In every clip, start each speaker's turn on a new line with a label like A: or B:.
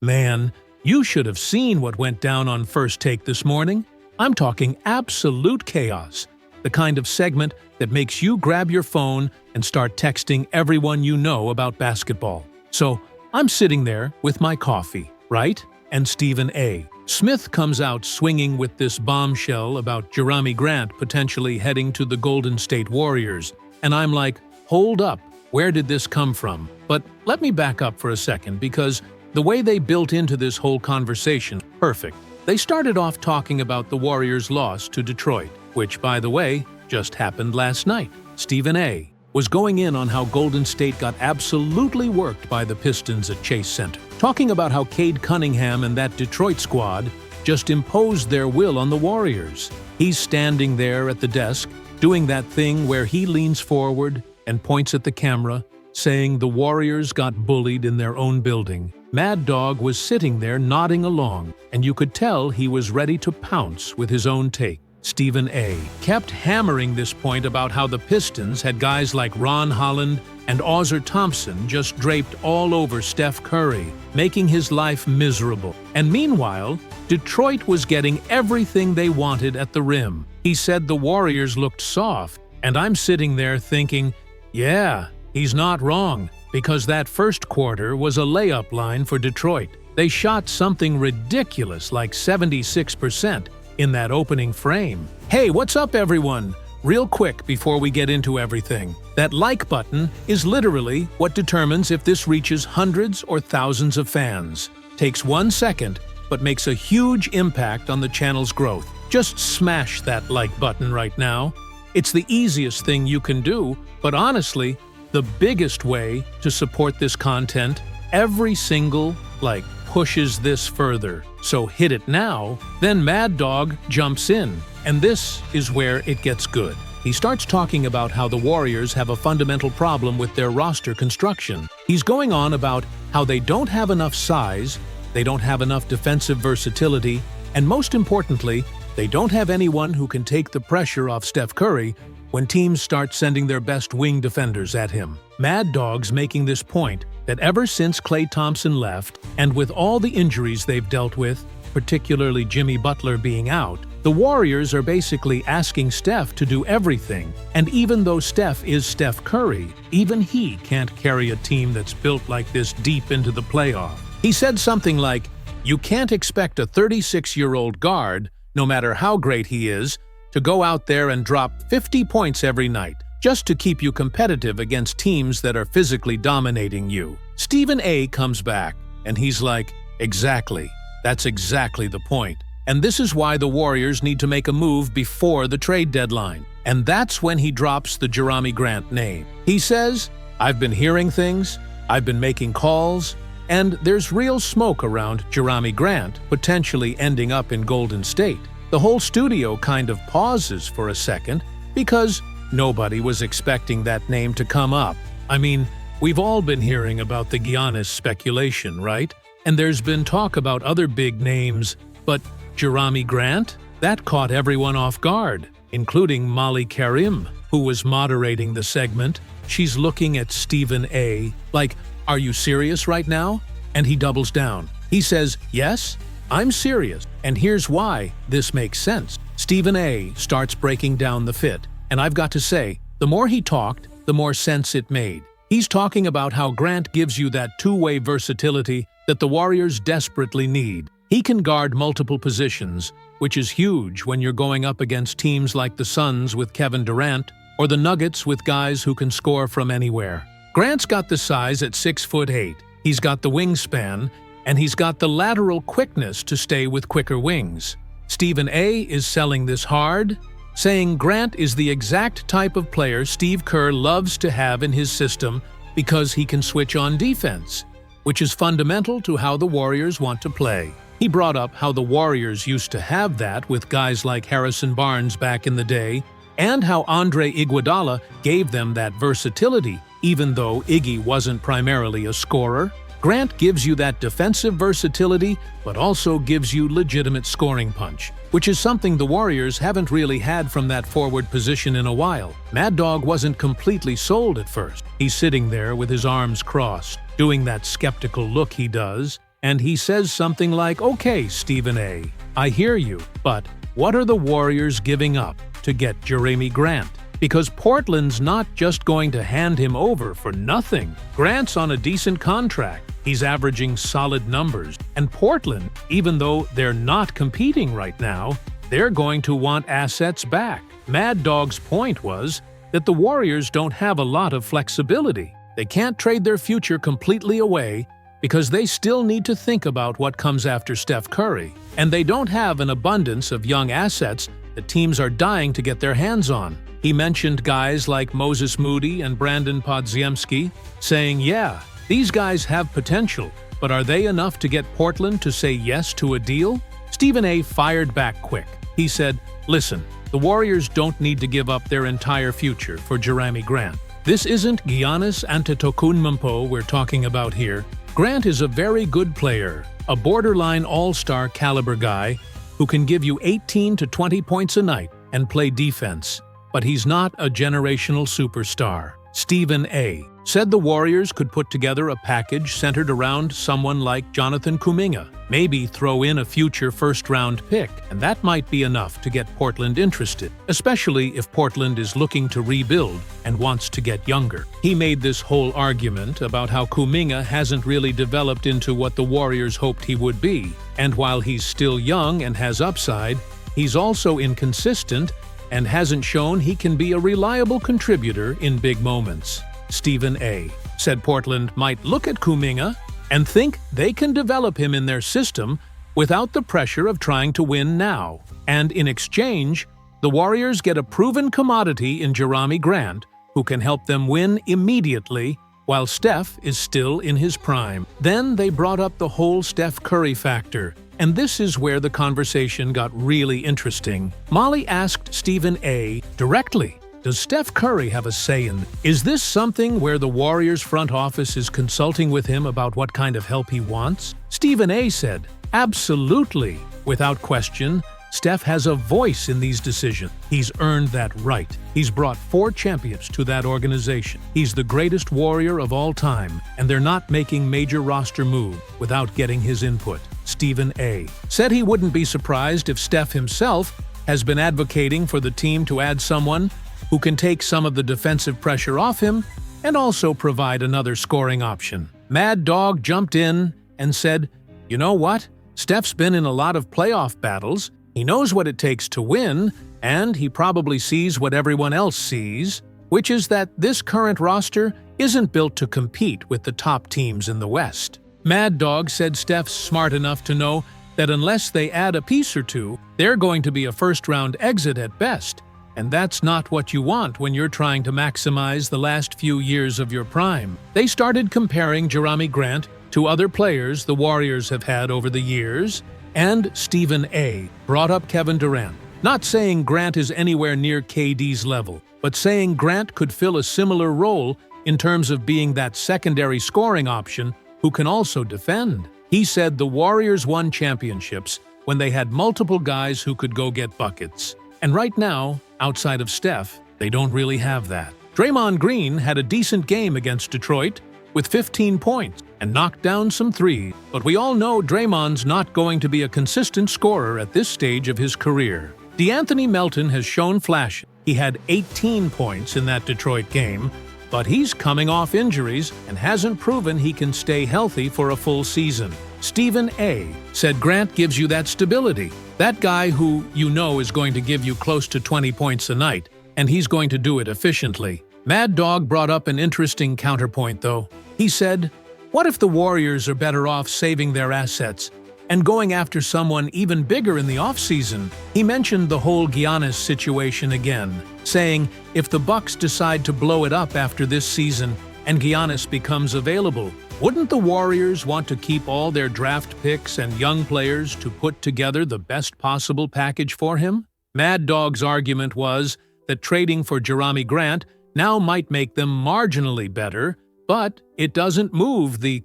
A: Man, you should have seen what went down on First Take this morning. I'm talking absolute chaos. The kind of segment that makes you grab your phone and start texting everyone you know about basketball. So, I'm sitting there with my coffee, right? And Stephen A. Smith comes out swinging with this bombshell about Jerami Grant potentially heading to the Golden State Warriors. And I'm like, hold up, where did this come from? But let me back up for a second because the way they built into this whole conversation, perfect. They started off talking about the Warriors' loss to Detroit, which, by the way, just happened last night. Stephen A. was going in on how Golden State got absolutely worked by the Pistons at Chase Center, talking about how Cade Cunningham and that Detroit squad just imposed their will on the Warriors. He's standing there at the desk, doing that thing where he leans forward and points at the camera, saying the Warriors got bullied in their own building. Mad Dog was sitting there nodding along, and you could tell he was ready to pounce with his own take. Stephen A. kept hammering this point about how the Pistons had guys like Ron Holland and Ozzer Thompson just draped all over Steph Curry, making his life miserable. And meanwhile, Detroit was getting everything they wanted at the rim. He said the Warriors looked soft, and I'm sitting there thinking, yeah, he's not wrong, because that first quarter was a layup line for Detroit. They shot something ridiculous like 76% in that opening frame. Hey, what's up everyone? Real quick before we get into everything, that like button is literally what determines if this reaches hundreds or thousands of fans. Takes 1 second, but makes a huge impact on the channel's growth. Just smash that like button right now. It's the easiest thing you can do, but honestly, the biggest way to support this content. Every single like pushes this further. So hit it now, then Mad Dog jumps in. And this is where it gets good. He starts talking about how the Warriors have a fundamental problem with their roster construction. He's going on about how they don't have enough size, they don't have enough defensive versatility, and most importantly, they don't have anyone who can take the pressure off Steph Curry when teams start sending their best wing defenders at him. Mad Dog's making this point that ever since Klay Thompson left, and with all the injuries they've dealt with, particularly Jimmy Butler being out, the Warriors are basically asking Steph to do everything. And even though Steph is Steph Curry, even he can't carry a team that's built like this deep into the playoff. He said something like, "You can't expect a 36-year-old guard, no matter how great he is, to go out there and drop 50 points every night, just to keep you competitive against teams that are physically dominating you." Stephen A. comes back, and he's like, exactly. That's exactly the point. And this is why the Warriors need to make a move before the trade deadline. And that's when he drops the Jerami Grant name. He says, "I've been hearing things, I've been making calls, and there's real smoke around Jerami Grant potentially ending up in Golden State." The whole studio kind of pauses for a second because nobody was expecting that name to come up. I mean, we've all been hearing about the Giannis speculation, right? And there's been talk about other big names, but Jerami Grant? That caught everyone off guard, including Molly Karim, who was moderating the segment. She's looking at Stephen A. like, "Are you serious right now?" And he doubles down. He says, "Yes, I'm serious, and here's why this makes sense." Stephen A. starts breaking down the fit, and I've got to say, the more he talked, the more sense it made. He's talking about how Grant gives you that two-way versatility that the Warriors desperately need. He can guard multiple positions, which is huge when you're going up against teams like the Suns with Kevin Durant or the Nuggets with guys who can score from anywhere. Grant's got the size at 6'8". He's got the wingspan, and he's got the lateral quickness to stay with quicker wings. Stephen A. is selling this hard, saying Grant is the exact type of player Steve Kerr loves to have in his system because he can switch on defense, which is fundamental to how the Warriors want to play. He brought up how the Warriors used to have that with guys like Harrison Barnes back in the day, and how Andre Iguodala gave them that versatility, even though Iggy wasn't primarily a scorer. Grant gives you that defensive versatility, but also gives you legitimate scoring punch, which is something the Warriors haven't really had from that forward position in a while. Mad Dog wasn't completely sold at first. He's sitting there with his arms crossed, doing that skeptical look he does, and he says something like, "Okay, Stephen A., I hear you, but what are the Warriors giving up to get Jerami Grant? Because Portland's not just going to hand him over for nothing. Grant's on a decent contract. He's averaging solid numbers. And Portland, even though they're not competing right now, they're going to want assets back." Mad Dog's point was that the Warriors don't have a lot of flexibility. They can't trade their future completely away because they still need to think about what comes after Steph Curry. And they don't have an abundance of young assets that teams are dying to get their hands on. He mentioned guys like Moses Moody and Brandon Podziemski, saying, "Yeah, these guys have potential, but are they enough to get Portland to say yes to a deal?" Stephen A. fired back quick. He said, "Listen, the Warriors don't need to give up their entire future for Jerami Grant. This isn't Giannis Antetokounmpo we're talking about here. Grant is a very good player, a borderline all-star caliber guy who can give you 18 to 20 points a night and play defense. But he's not a generational superstar." Stephen A. said the Warriors could put together a package centered around someone like Jonathan Kuminga, maybe throw in a future first-round pick, and that might be enough to get Portland interested, especially if Portland is looking to rebuild and wants to get younger. He made this whole argument about how Kuminga hasn't really developed into what the Warriors hoped he would be, and while he's still young and has upside, he's also inconsistent and hasn't shown he can be a reliable contributor in big moments. Stephen A. said Portland might look at Kuminga and think they can develop him in their system without the pressure of trying to win now. And in exchange, the Warriors get a proven commodity in Jerami Grant who can help them win immediately while Steph is still in his prime. Then they brought up the whole Steph Curry factor, and this is where the conversation got really interesting. Molly asked Stephen A. directly, "Does Steph Curry have a say in this? Is this something where the Warriors front office is consulting with him about what kind of help he wants?" Stephen A. said, "Absolutely. Without question, Steph has a voice in these decisions. He's earned that right. He's brought 4 champions to that organization. He's the greatest Warrior of all time, and they're not making major roster moves without getting his input." Stephen A. said he wouldn't be surprised if Steph himself has been advocating for the team to add someone who can take some of the defensive pressure off him and also provide another scoring option. Mad Dog jumped in and said, "You know what? Steph's been in a lot of playoff battles. He knows what it takes to win, and he probably sees what everyone else sees, which is that this current roster isn't built to compete with the top teams in the West." Mad Dog said Steph's smart enough to know that unless they add a piece or two, they're going to be a first-round exit at best, and that's not what you want when you're trying to maximize the last few years of your prime. They started comparing Jerami Grant to other players the Warriors have had over the years, and Stephen A. brought up Kevin Durant, not saying Grant is anywhere near KD's level, but saying Grant could fill a similar role in terms of being that secondary scoring option who can also defend. He said the Warriors won championships when they had multiple guys who could go get buckets. And right now, outside of Steph, they don't really have that. Draymond Green had a decent game against Detroit with 15 points and knocked down some threes, but we all know Draymond's not going to be a consistent scorer at this stage of his career. DeAnthony Melton has shown flashes. He had 18 points in that Detroit game, but he's coming off injuries and hasn't proven he can stay healthy for a full season. Stephen A. said Grant gives you that stability, that guy who you know is going to give you close to 20 points a night, and he's going to do it efficiently. Mad Dog brought up an interesting counterpoint, though. He said, "What if the Warriors are better off saving their assets and going after someone even bigger in the offseason?" He mentioned the whole Giannis situation again, saying if the Bucks decide to blow it up after this season and Giannis becomes available, wouldn't the Warriors want to keep all their draft picks and young players to put together the best possible package for him? Mad Dog's argument was that trading for Jerami Grant now might make them marginally better, but it doesn't move the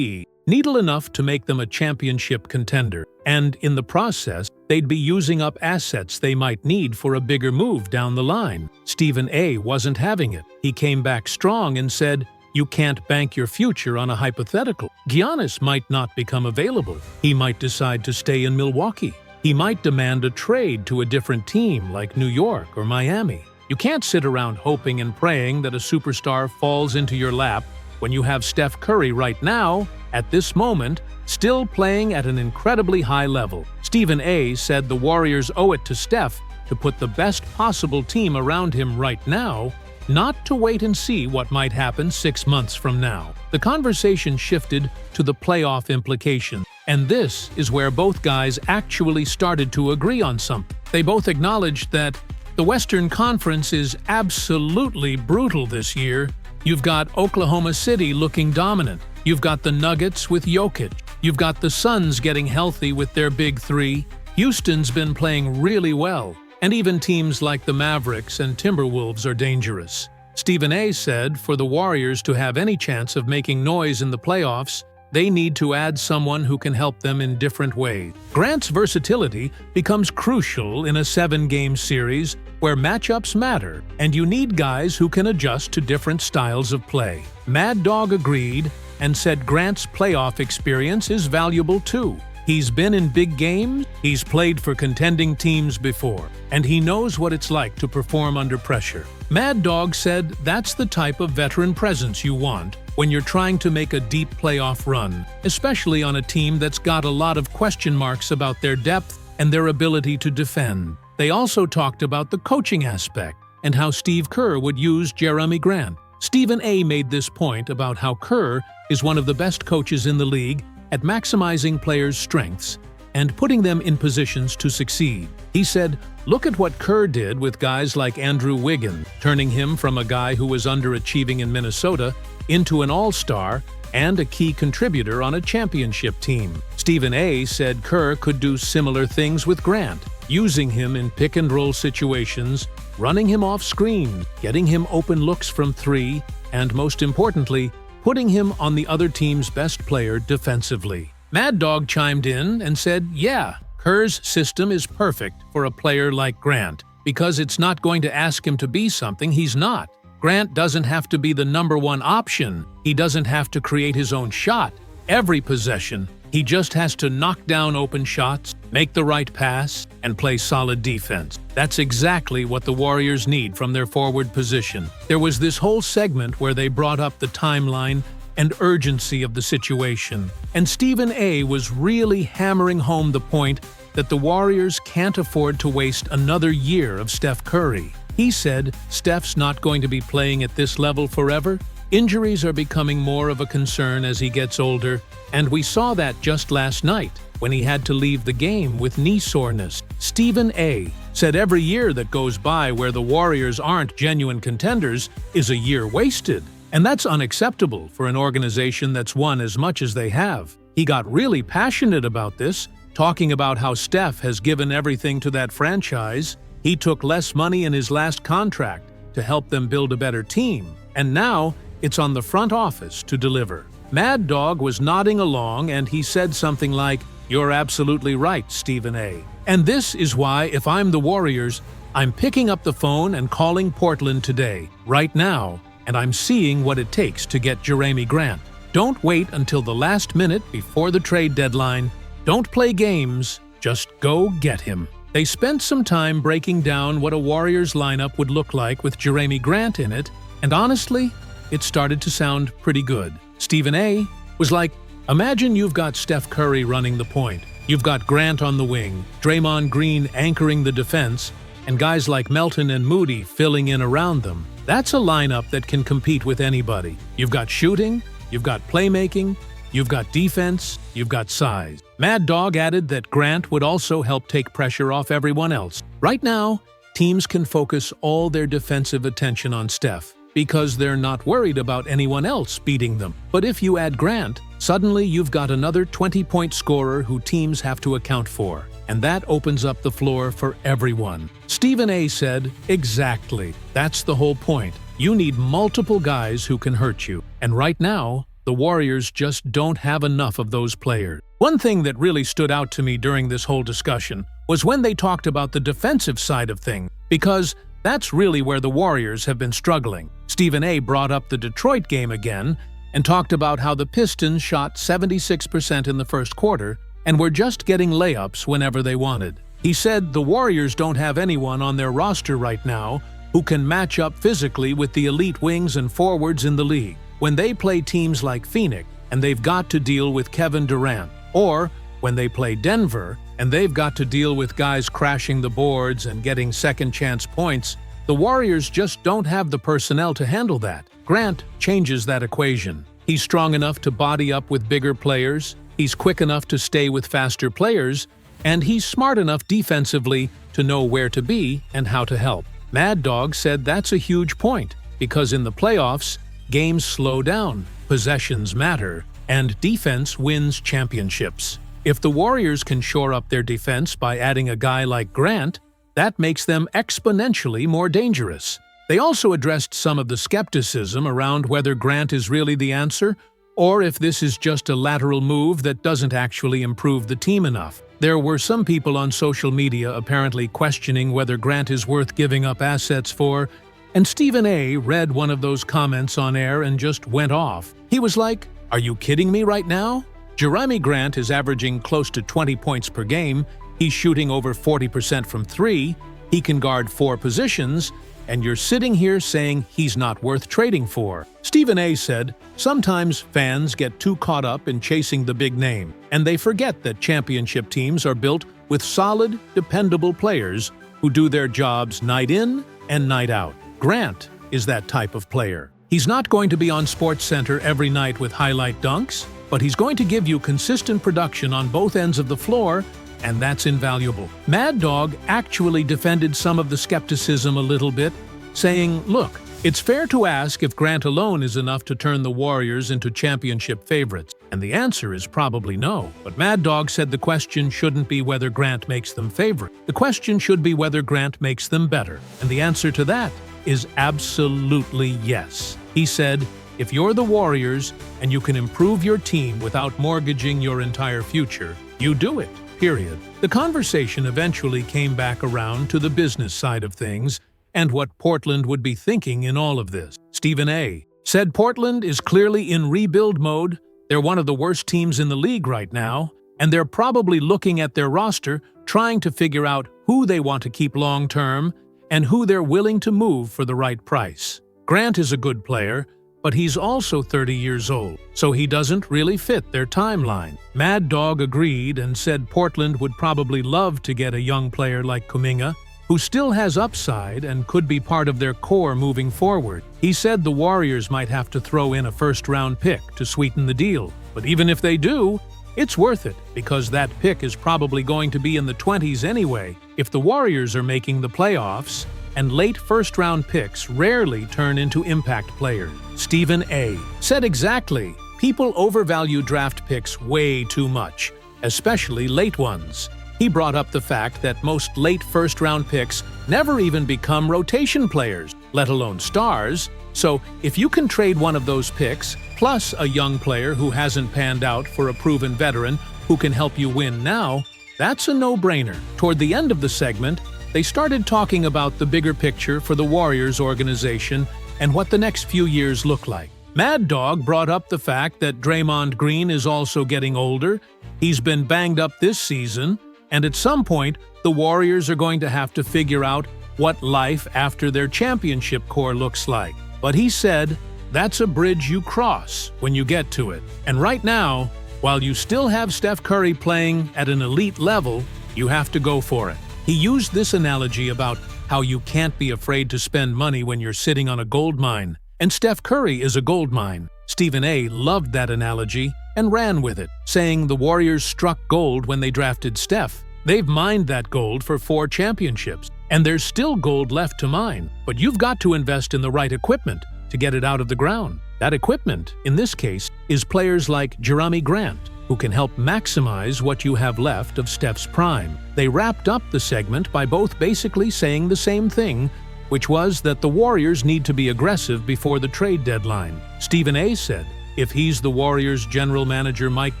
A: needle enough to make them a championship contender, and in the process, they'd be using up assets they might need for a bigger move down the line. Stephen A. wasn't having it. He came back strong and said, You can't bank your future on a hypothetical. Giannis might not become available. He might decide to stay in Milwaukee. He might demand a trade to a different team like New York or Miami. You can't sit around hoping and praying that a superstar falls into your lap when you have Steph Curry right now, at this moment, still playing at an incredibly high level. Stephen A. said the Warriors owe it to Steph to put the best possible team around him right now, not to wait and see what might happen 6 months from now. The conversation shifted to the playoff implications, and this is where both guys actually started to agree on something. They both acknowledged that the Western Conference is absolutely brutal this year. You've got Oklahoma City looking dominant. You've got the Nuggets with Jokic. You've got the Suns getting healthy with their big three. Houston's been playing really well. And even teams like the Mavericks and Timberwolves are dangerous. Stephen A. said for the Warriors to have any chance of making noise in the playoffs, they need to add someone who can help them in different ways. Grant's versatility becomes crucial in a 7-game series where matchups matter, and you need guys who can adjust to different styles of play. Mad Dog agreed and said Grant's playoff experience is valuable too. He's been in big games, he's played for contending teams before, and he knows what it's like to perform under pressure. Mad Dog said that's the type of veteran presence you want when you're trying to make a deep playoff run, especially on a team that's got a lot of question marks about their depth and their ability to defend. They also talked about the coaching aspect and how Steve Kerr would use Jerami Grant. Stephen A. made this point about how Kerr is one of the best coaches in the league at maximizing players' strengths and putting them in positions to succeed. He said, "Look at what Kerr did with guys like Andrew Wiggins, turning him from a guy who was underachieving in Minnesota into an all-star and a key contributor on a championship team." Stephen A. said Kerr could do similar things with Grant, using him in pick-and-roll situations, running him off screen, getting him open looks from three, and most importantly, putting him on the other team's best player defensively. Mad Dog chimed in and said, yeah, Kerr's system is perfect for a player like Grant, because it's not going to ask him to be something he's not. Grant doesn't have to be the #1 option. He doesn't have to create his own shot every possession. He just has to knock down open shots, make the right pass, and play solid defense. That's exactly what the Warriors need from their forward position. There was this whole segment where they brought up the timeline and urgency of the situation, and Stephen A. was really hammering home the point that the Warriors can't afford to waste another year of Steph Curry. He said Steph's not going to be playing at this level forever. Injuries are becoming more of a concern as he gets older, and we saw that just last night when he had to leave the game with knee soreness. Stephen A. said every year that goes by where the Warriors aren't genuine contenders is a year wasted, and that's unacceptable for an organization that's won as much as they have. He got really passionate about this, talking about how Steph has given everything to that franchise. He took less money in his last contract to help them build a better team, and now it's on the front office to deliver. Mad Dog was nodding along, and he said something like, "You're absolutely right, Stephen A. And this is why, if I'm the Warriors, I'm picking up the phone and calling Portland today, right now, and I'm seeing what it takes to get Jerami Grant. Don't wait until the last minute before the trade deadline. Don't play games, just go get him." They spent some time breaking down what a Warriors lineup would look like with Jerami Grant in it, and honestly, it started to sound pretty good. Stephen A. was like, imagine you've got Steph Curry running the point, you've got Grant on the wing, Draymond Green anchoring the defense, and guys like Melton and Moody filling in around them. That's a lineup that can compete with anybody. You've got shooting, you've got playmaking, you've got defense, you've got size. Mad Dog added that Grant would also help take pressure off everyone else. Right now, teams can focus all their defensive attention on Steph, because they're not worried about anyone else beating them. But if you add Grant, suddenly you've got another 20-point scorer who teams have to account for, and that opens up the floor for everyone. Stephen A. said, exactly, that's the whole point. You need multiple guys who can hurt you, and right now, the Warriors just don't have enough of those players. One thing that really stood out to me during this whole discussion was when they talked about the defensive side of things, because That's really where the Warriors have been struggling. Stephen A. brought up the Detroit game again and talked about how the Pistons shot 76% in the first quarter and were just getting layups whenever they wanted. He said the Warriors don't have anyone on their roster right now who can match up physically with the elite wings and forwards in the league. When they play teams like Phoenix and they've got to deal with Kevin Durant, or when they play Denver and they've got to deal with guys crashing the boards and getting second-chance points, the Warriors just don't have the personnel to handle that. Grant changes that equation. He's strong enough to body up with bigger players, he's quick enough to stay with faster players, and he's smart enough defensively to know where to be and how to help. Mad Dog said that's a huge point, because in the playoffs, games slow down, possessions matter, and defense wins championships. If the Warriors can shore up their defense by adding a guy like Grant, that makes them exponentially more dangerous. They also addressed some of the skepticism around whether Grant is really the answer, or if this is just a lateral move that doesn't actually improve the team enough. There were some people on social media apparently questioning whether Grant is worth giving up assets for, and Stephen A. read one of those comments on air and just went off. He was like, "Are you kidding me right now? Jerami Grant is averaging close to 20 points per game, he's shooting over 40% from three, he can guard 4 positions, and you're sitting here saying he's not worth trading for." Stephen A. said, "Sometimes fans get too caught up in chasing the big name, and they forget that championship teams are built with solid, dependable players who do their jobs night in and night out. Grant is that type of player. He's not going to be on SportsCenter every night with highlight dunks, but he's going to give you consistent production on both ends of the floor, and that's invaluable." Mad Dog actually defended some of the skepticism a little bit, saying, "Look, it's fair to ask if Grant alone is enough to turn the Warriors into championship favorites, and the answer is probably no. But Mad Dog said the question shouldn't be whether Grant makes them favorite. The question should be whether Grant makes them better, and the answer to that is absolutely yes. He said, if you're the Warriors and you can improve your team without mortgaging your entire future, you do it, period." The conversation eventually came back around to the business side of things and what Portland would be thinking in all of this. Stephen A. said Portland is clearly in rebuild mode, they're one of the worst teams in the league right now, and they're probably looking at their roster, trying to figure out who they want to keep long-term and who they're willing to move for the right price. Grant is a good player, but he's also 30 years old, so he doesn't really fit their timeline. Mad Dog agreed and said Portland would probably love to get a young player like Kuminga, who still has upside and could be part of their core moving forward. He said the Warriors might have to throw in a first-round pick to sweeten the deal, but even if they do, it's worth it because that pick is probably going to be in the 20s anyway. If the Warriors are making the playoffs, and late first-round picks rarely turn into impact players. Stephen A. said exactly, people overvalue draft picks way too much, especially late ones. He brought up the fact that most late first-round picks never even become rotation players, let alone stars, so if you can trade one of those picks, plus a young player who hasn't panned out for a proven veteran who can help you win now, that's a no-brainer. Toward the end of the segment, they started talking about the bigger picture for the Warriors organization and what the next few years look like. Mad Dog brought up the fact that Draymond Green is also getting older, he's been banged up this season, and at some point, the Warriors are going to have to figure out what life after their championship core looks like. But he said, that's a bridge you cross when you get to it. And right now, while you still have Steph Curry playing at an elite level, you have to go for it. He used this analogy about how you can't be afraid to spend money when you're sitting on a gold mine, and Steph Curry is a gold mine. Stephen A. loved that analogy and ran with it, saying the Warriors struck gold when they drafted Steph. They've mined that gold for 4 championships, and there's still gold left to mine, but you've got to invest in the right equipment to get it out of the ground. That equipment, in this case, is players like Jerami Grant, who can help maximize what you have left of Steph's prime. They wrapped up the segment by both basically saying the same thing, which was that the Warriors need to be aggressive before the trade deadline. Stephen A. said, if he's the Warriors' general manager Mike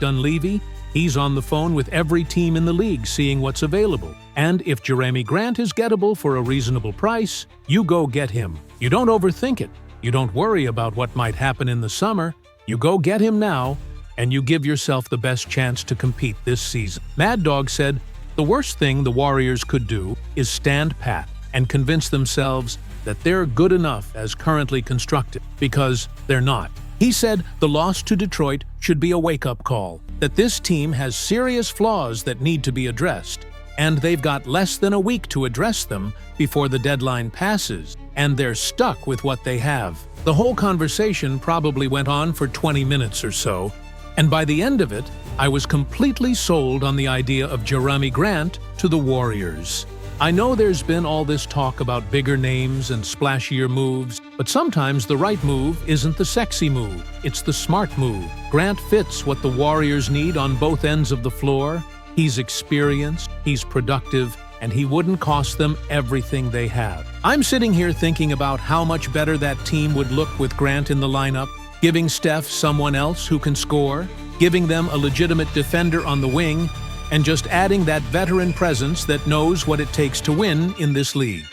A: Dunleavy, He's on the phone with every team in the league seeing what's available. And if Jerami Grant is gettable for a reasonable price, you go get him. You don't overthink it. You don't worry about what might happen in the summer. You go get him now, and you give yourself the best chance to compete this season. Mad Dog said, the worst thing the Warriors could do is stand pat and convince themselves that they're good enough as currently constructed, because they're not. He said the loss to Detroit should be a wake-up call, that this team has serious flaws that need to be addressed, and they've got less than a week to address them before the deadline passes, and they're stuck with what they have. The whole conversation probably went on for 20 minutes or so, and by the end of it, I was completely sold on the idea of Jerami Grant to the Warriors. I know there's been all this talk about bigger names and splashier moves, but sometimes the right move isn't the sexy move, it's the smart move. Grant fits what the Warriors need on both ends of the floor. He's experienced, he's productive, and he wouldn't cost them everything they have. I'm sitting here thinking about how much better that team would look with Grant in the lineup, giving Steph someone else who can score, giving them a legitimate defender on the wing, and just adding that veteran presence that knows what it takes to win in this league.